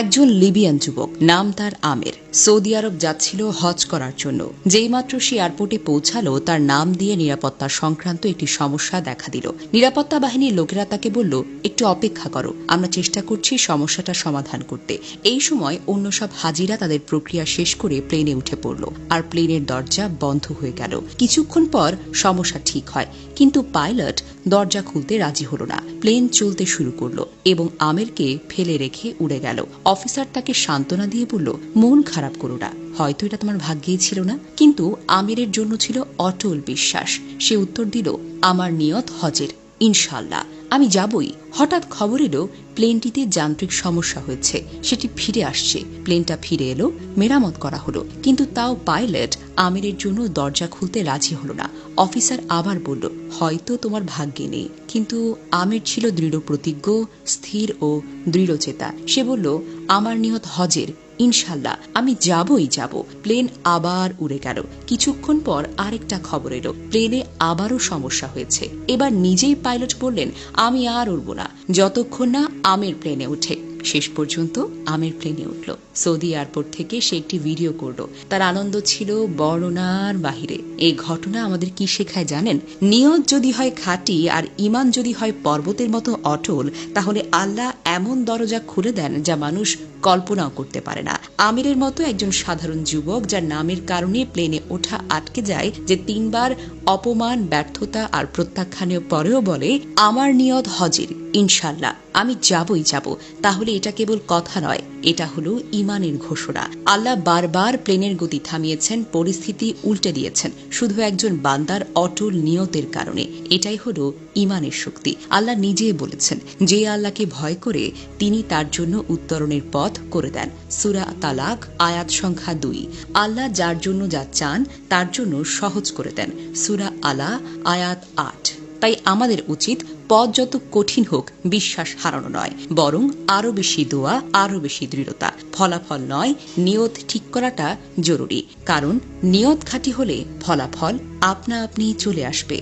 একজন লিবিয়ান যুবক, নাম তার আমের, সৌদি আরব যাচ্ছিল হজ করার জন্য। যেইমাত্র সে এয়ারপোর্টে পৌঁছালো, তার নাম দিয়ে নিরাপত্তা সংক্রান্ত একটি সমস্যা দেখা দিল। নিরাপত্তা বাহিনীর লোকেরা তাকে বলল, একটু অপেক্ষা করো, আমরা চেষ্টা করছি সমস্যাটা সমাধান করতে। এই সময় অন্য সব হাজিরা তাদের প্রক্রিয়া শেষ করে প্লেনে উঠে পড়ল, আর প্লেনের দরজা বন্ধ হয়ে গেল। কিছুক্ষণ পর সমস্যা ঠিক হয়, কিন্তু পাইলট দরজা খুলতে রাজি হল না। প্লেন চলতে শুরু করলো এবং আমেরকে ফেলে রেখে উড়ে গেল। অফিসার তাকে সান্ত্বনা দিয়ে বলল, মন খারাপ করো না, হয়তো এটা তোমার ভাগ্যেই ছিল না। কিন্তু আমিরের জন্য ছিল অটল বিশ্বাস। সে উত্তর দিল, আমার নিয়ত হজের, ইনশাল্লাহ আমি যাবই। হঠাৎ খবর এলো প্লেনটিতে যান্ত্রিক সমস্যা হয়েছে, সেটি ফিরে আসছে। প্লেনটা ফিরে এলো, মেরামত করা হলো, কিন্তু তাও পাইলট আমিরের জন্য দরজা খুলতে রাজি হলো না। অফিসার আবার বলল, হয়তো তোমার ভাগ্যে নেই। কিন্তু আমির ছিল দৃঢ় প্রতিজ্ঞ, স্থির ও দৃঢ়চেতা। সে বলল, আমার নিয়ত হজের, ইনশাল্লাহ আমি যাবই যাব। প্লেন আবার উড়ে গেল। কিছুক্ষণ পর আরেকটা খবর এলো, প্লেনে আবারও সমস্যা হয়েছে। এবার নিজেই পাইলট বললেন, আমি আর উড়ব না যতক্ষণ না আমির প্লেনে ওঠে। শেষ পর্যন্ত আমির প্লেনে উঠল। সৌদি এয়ারপোর্ট থেকে সে একটি ভিডিও করল। তার আনন্দ ছিল বর্ণনার বাহিরে। এই ঘটনা আমাদের কি শেখায় জানেন? নিয়ত যদি হয় খাঁটি আর ঈমান যদি হয় পর্বতের মতো অটল, তাহলে আল্লাহ এমন দরজা খুলে দেন যা মানুষ কল্পনাও করতে পারে না। আমিরের মতো একজন সাধারণ যুবক, যার নামের কারণে প্লেনে ওঠা আটকে যায়, যে 3 বার অপমান, ব্যর্থতা আর প্রত্যাখ্যানের পরেও বলে, আমার নিয়ত হজের, ইনশাল্লাহ আমি যাবই যাব, তাহলে এটা কেবল কথা নয়, এটা হলো ঈমানের ঘোষণা। আল্লাহ বারবার প্লেনের গতি থামিয়েছেন, পরিস্থিতি উল্টে দিয়েছেন, শুধু একজন বান্দার অটল নিয়তের কারণে। এটাই হলো ঈমানের শক্তি। আল্লাহ নিজে বলেছেন, যে আল্লাহকে ভয় করে তিনি তার জন্য উত্তরণের পথ করে দেন। সূরা তালাক আয়াত সংখ্যা 2। আল্লাহ যার জন্য যা চান তার জন্য সহজ করে দেন। সূরা আলা আয়াত 8। তাই আমাদের উচিত পথ যত কঠিন হোক বিশ্বাস হারানো নয়, বরং আরো বেশি দোয়া, আরো বেশি দৃঢ়তা। ফলাফল নয়, নিয়ত ঠিক করাটা জরুরি, কারণ নিয়ত খাঁটি হলে ফলাফল আপনা আপনি চলে আসবে।